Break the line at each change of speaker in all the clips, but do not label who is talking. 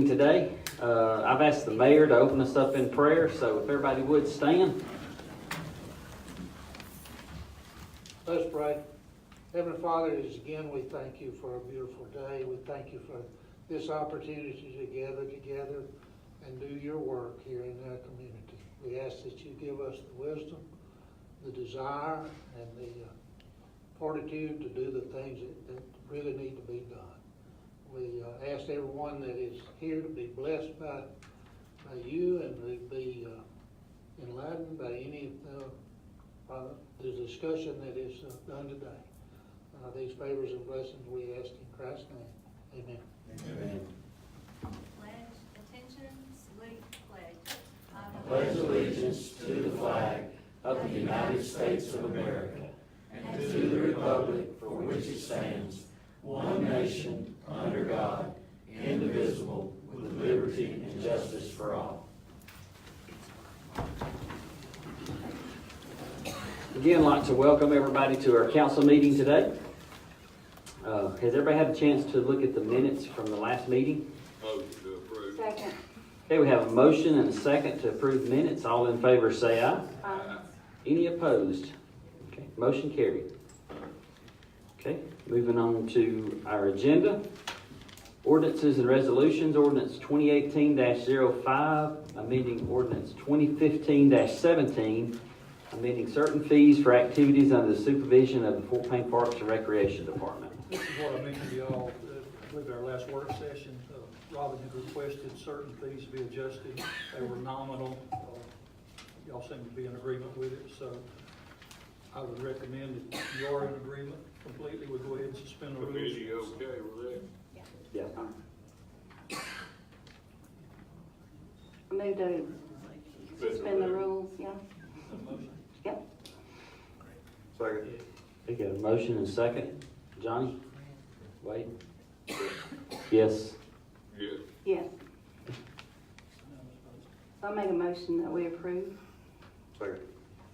today. I've asked the mayor to open us up in prayer, so if everybody would stand.
Let's pray. Heavenly Father, as again we thank you for a beautiful day. We thank you for this opportunity to gather together and do your work here in our community. We ask that you give us the wisdom, the desire, and the fortitude to do the things that really need to be done. We ask everyone that is here to be blessed by you and to be enlightened by any of the discussion that is done today. These favors and blessings we ask in Christ's name. Amen.
Amen.
Pledge, attention, salute, pledge.
I pledge allegiance to the flag of the United States of America and to the republic for which it stands, one nation, under God, indivisible, with liberty and justice for all.
Again, I'd like to welcome everybody to our council meeting today. Has everybody had a chance to look at the minutes from the last meeting?
Motion to approve.
Second.
Okay, we have a motion and a second to approve the minutes. All in favor say aye.
Aye.
Any opposed? Okay, motion carried. Okay, moving on to our agenda. Ordinances and resolutions. Ordinance 2018-05, amending ordinance 2015-17, amending certain fees for activities under the supervision of the Fort Payne Parks and Recreation Department.
This is what I mentioned to y'all, I believe our last work session. Robin had requested certain fees to be adjusted. They were nominal. Y'all seem to be in agreement with it, so I would recommend that you are in agreement completely. We'll go ahead and suspend the rules.
Committee okay with that?
Yeah.
Move to suspend the rules, yeah.
Motion.
Yep.
Second.
We got a motion and a second. Johnny? Wade? Yes.
Yes.
Yes. So I make a motion that we approve.
Second.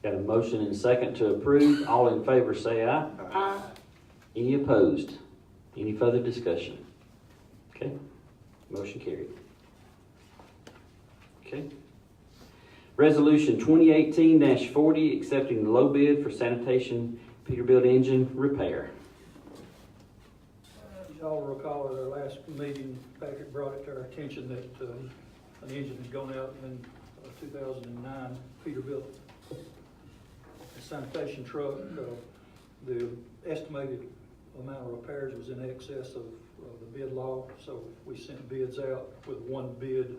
Got a motion and a second to approve. All in favor say aye.
Aye.
Any opposed? Any further discussion? Okay, motion carried. Okay. Resolution 2018-40, accepting the low bid for sanitation Peterbilt engine repair.
Y'all recall at our last meeting, Patrick brought it to our attention that an engine had gone out in 2009 Peterbilt sanitation truck. The estimated amount of repairs was in excess of the bid law, so we sent bids out with one bid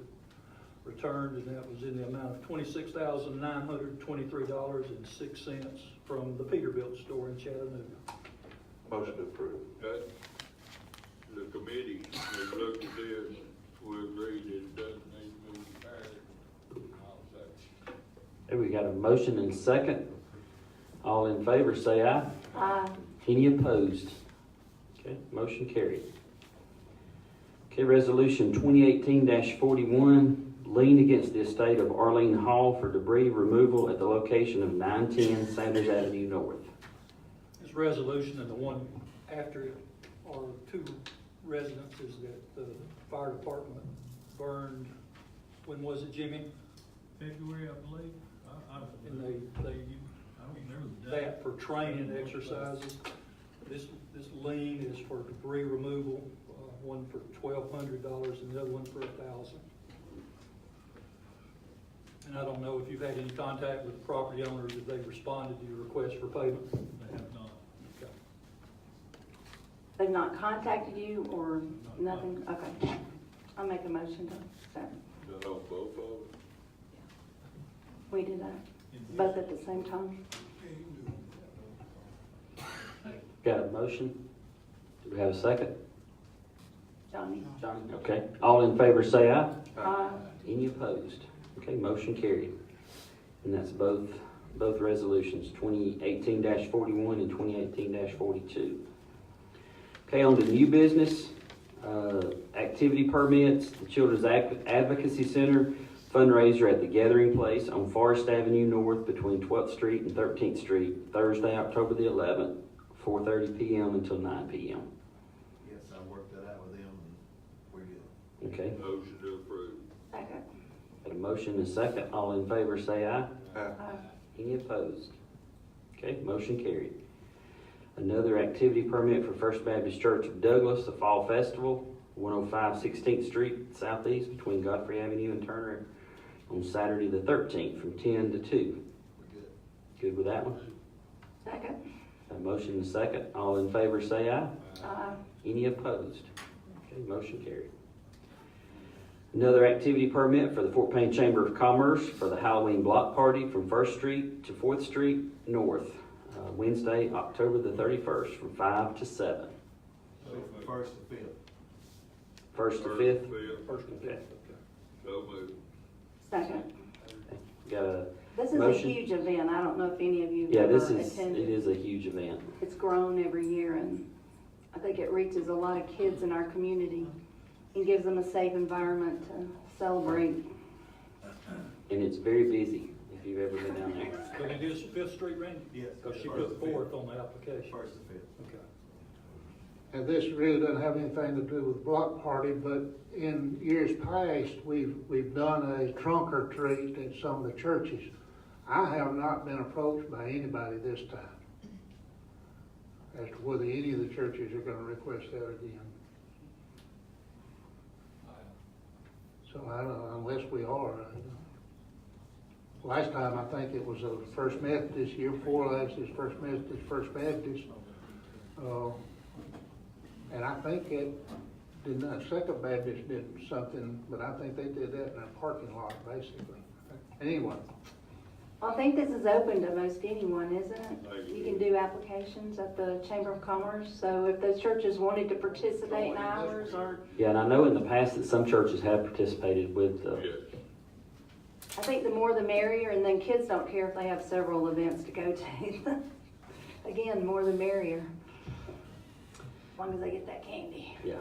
returned, and that was in the amount of $26,923.06 from the Peterbilt store in Chattanooga.
Motion to approve. The committee has looked at this, we agree that it doesn't need to be repaired. I'll second.
Okay, we got a motion and a second. All in favor say aye.
Aye.
Any opposed? Okay, motion carried. Okay, resolution 2018-41, lien against the estate of Arlene Hall for debris removal at the location of 910 Sanders Avenue North.
This resolution and the one after it are two residences that the fire department burned. When was it, Jimmy?
February, I believe.
And they
I don't remember the date.
that for training exercises. This lien is for debris removal, one for $1,200 and the other one for $1,000. And I don't know if you've had any contact with the property owners, if they've responded to your request for payment.
They have not.
Okay.
They've not contacted you or nothing? Okay. I'll make a motion to accept.
Done on both of them?
We did that, both at the same time.
Got a motion? Do we have a second?
Johnny?
Johnny? Okay. All in favor say aye.
Aye.
Any opposed? Okay, motion carried. And that's both resolutions, 2018-41 and 2018-42. Okay, on to new business. Activity permits, the Children's Advocacy Center fundraiser at the Gathering Place on Forest Avenue North between 12th Street and 13th Street, Thursday, October the 11th, 4:30 p.m. until 9 p.m.
Yes, I worked that out with them, and we're good.
Okay,
Motion to approve.
Second.
got a motion and a second. All in favor say aye.
Aye.
Any opposed? Okay, motion carried. Another activity permit for First Baptist Church of Douglas, the Fall Festival, 105 16th Street Southeast between Godfrey Avenue and Turner on Saturday the 13th from 10 to 2. Good with that one?
Second.
Got a motion and a second. All in favor say aye.
Aye.
Any opposed? Okay, motion carried. Another activity permit for the Fort Payne Chamber of Commerce for the Halloween block party from 1st Street to 4th Street North, Wednesday, October the 31st from 5 to 7.
First to fifth.
1st to 5th?
First and
Okay.
fifth, okay.
So moved.
Second.
Got a,
This is a
Motion.
huge event. I don't know if any of you
yeah,
have
this
ever
is,
attended.
it is a huge event.
It's grown every year, and I think it reaches a lot of kids in our community and gives them a safe environment to celebrate.
And it's very busy, if you've ever been down there.
But it is Fifth Street, Randy?
Yes.
Because she
First
put
to fifth.
fourth on the application.
First to fifth.
Okay.
And this really doesn't have anything to do with block party, but in years past, we've done a trunk or treat at some of the churches. I have not been approached by anybody this time as to whether any of the churches are gonna request that again. So I don't know, unless we are. Last time, I think it was a First Methodist, year before last is First Methodist, First Baptist. And I think Second Baptist did something, but I think they did that in a parking lot, basically. Anyway,
I think this is open to most anyone, isn't it? You can do applications at the Chamber of Commerce, so if those churches wanted to participate in ours, or,
Yeah, and I know in the past that some churches have participated with,
Yes.
I think the more the merrier, and then kids don't care if they have several events to go to. Again, more the merrier, as long as they get that candy.
yeah.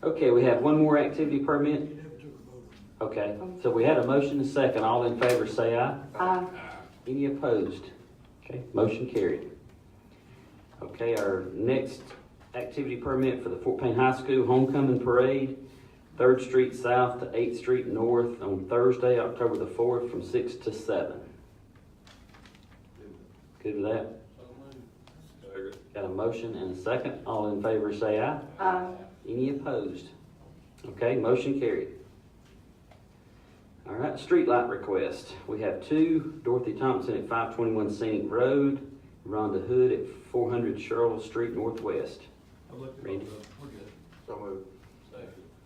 Okay, we have one more activity permit. Okay, so we had a motion and a second. All in favor say aye. Any opposed? Okay, motion carried. Okay, our next activity permit for the Fort Payne High School Homecoming Parade, 3rd Street South to 8th Street North on Thursday, October the 4th from 6 to 7. Good with that?
Second.
Got a motion and a second. All in favor say aye. Any opposed? Okay, motion carried. All right, streetlight request. We have two, Dorothy Thompson at 521 Scenic Road, Rhonda Hood at 400 Cheryl Street Northwest.
I looked at
Randy?
those, we're good.
So moved.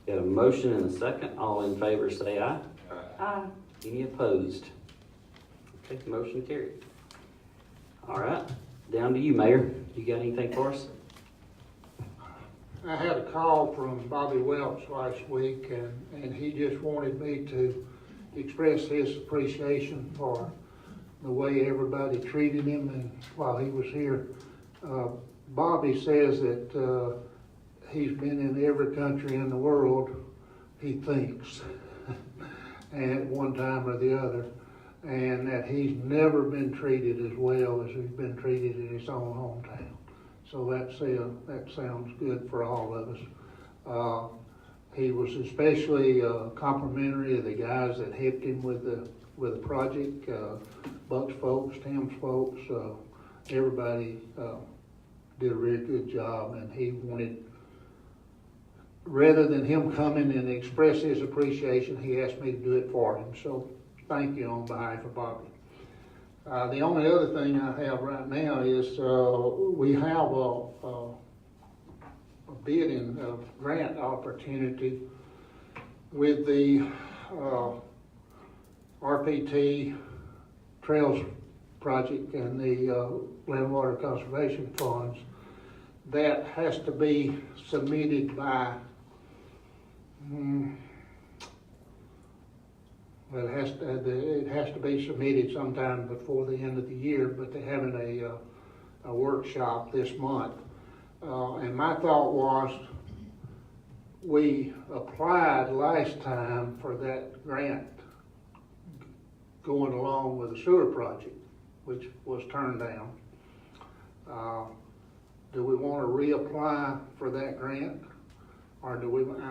Got a motion and a second. All in favor say aye.
Aye.
Any opposed? Okay, motion carried. All right, down to you, Mayor. You got anything for us?
I had a call from Bobby Welch last week, and he just wanted me to express his appreciation for the way everybody treated him and while he was here. Bobby says that he's been in every country in the world, he thinks, at one time or the other, and that he's never been treated as well as he's been treated in his own hometown. So that sounds good for all of us. He was especially complimentary of the guys that helped him with the project, Buck's folks, Tim's folks, everybody did a really good job, and he wanted, rather than him coming and express his appreciation, he asked me to do it for him. So thank you on behalf of Bobby. The only other thing I have right now is we have a bidding grant opportunity with the RPT Trails Project and the Land Water Conservation Funds. That has to be submitted by well, it has to be submitted sometime before the end of the year, but they're having a workshop this month. And my thought was, we applied last time for that grant going along with the sewer project, which was turned down. Do we want to reapply for that grant? Or do we want to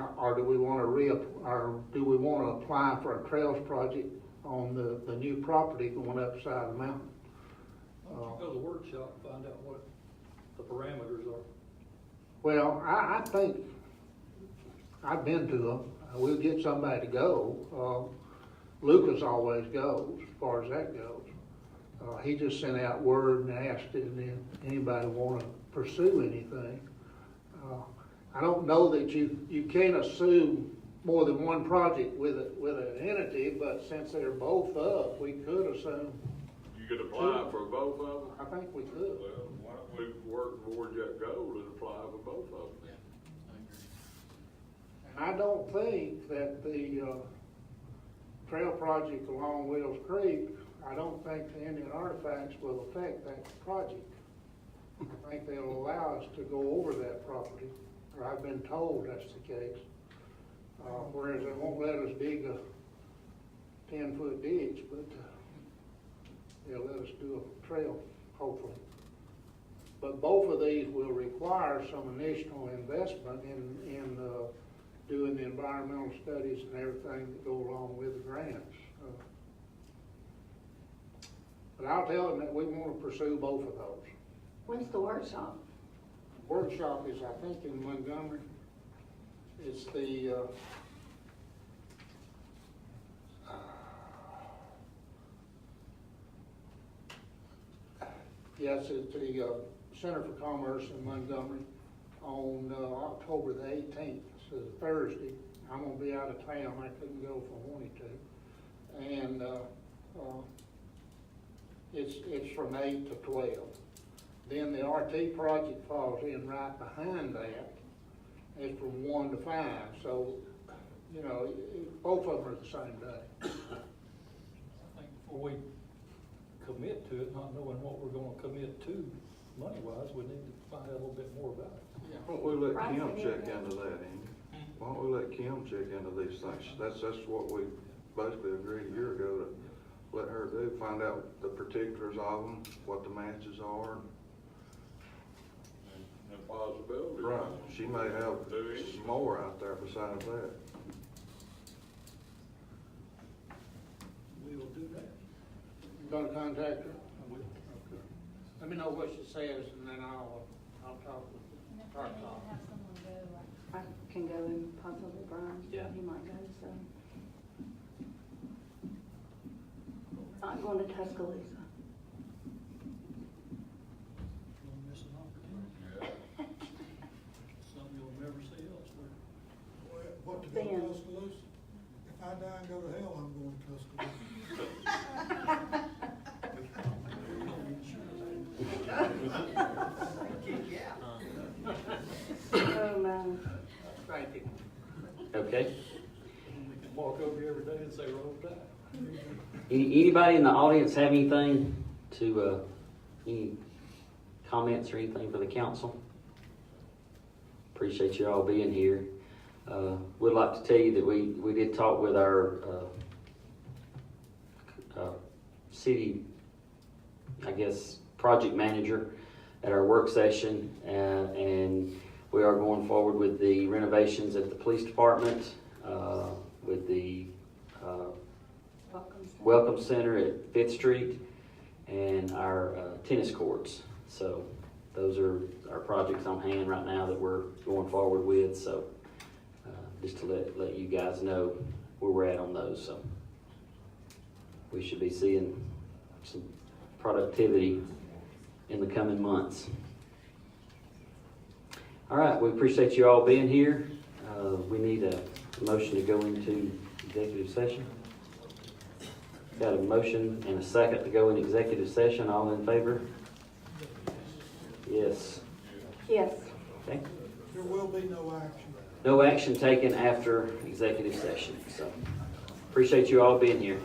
apply for a trails project on the new property going up side of the mountain?
Why don't you go to the workshop and find out what the parameters are?
Well, I think, I've been to them, we'll get somebody to go. Lucas always goes, as far as that goes. He just sent out word and asked if anybody want to pursue anything. I don't know that you can't assume more than one project with an entity, but since they're both up, we could assume.
You could apply for both of them?
I think we could.
Well, why don't we work towards that goal and apply for both of them?
And I don't think that the trail project along Wills Creek, I don't think the Indian artifacts will affect that project. I think they'll allow us to go over that property, or I've been told that's the case. Whereas they won't let us dig a 10-foot ditch, but they'll let us do a trail, hopefully. But both of these will require some initial investment in doing the environmental studies and everything that go along with the grants. But I'll tell them that we want to pursue both of those.
When's the workshop?
Workshop is, I think, in Montgomery. It's the, yes, it's the Center for Commerce in Montgomery on October the 18th. It's a Thursday. I'm going to be out of town. I couldn't go if I wanted to. And it's from 8 to 12. Then the RT project falls in right behind that. It's from 1 to 5. So, you know, both of them are the same day.
I think before we commit to it, not knowing what we're gonna commit to money-wise, we need to find out a little bit more about it.
Why don't we let
Right,
Kim
we
check
need to-
into that, Andy? Why don't we let Kim check into these things? That's what we basically agreed a year ago to let her do, find out the particulars of them, what the matches are.
And possibilities.
Right, she may have
Do it.
some more out there besides that.
We will do that.
You gonna contact her?
I will.
Okay. Let me know what she says, and then I'll talk with
And if
her.
we need to have someone go, like,
I can go and possibly Brian.
Yeah.
He might go, so. I'm going to Tuscaloosa.
Don't miss an opportunity. Something you'll never see elsewhere.
What to go
Ben.
to Tuscaloosa? If I die and go to hell, I'm going to Tuscaloosa.
Oh, man.
Thank you.
Okay.
We can walk over here every day and say, roll tide.
Anybody in the audience have anything to, any comments or anything for the council? Appreciate you all being here. Would like to tell you that we did talk with our city, I guess, project manager at our work session, and we are going forward with the renovations at the police department, with the Welcome Center at 5th Street, and our tennis courts. So those are our projects on hand right now that we're going forward with. So just to let you guys know where we're at on those. So we should be seeing some productivity in the coming months. All right, we appreciate you all being here. We need a motion to go into executive session. Got a motion and a second to go in executive session. All in favor? Yes.
Yes.
Okay.
There will be no action.
No action taken after executive session. So appreciate you all being here.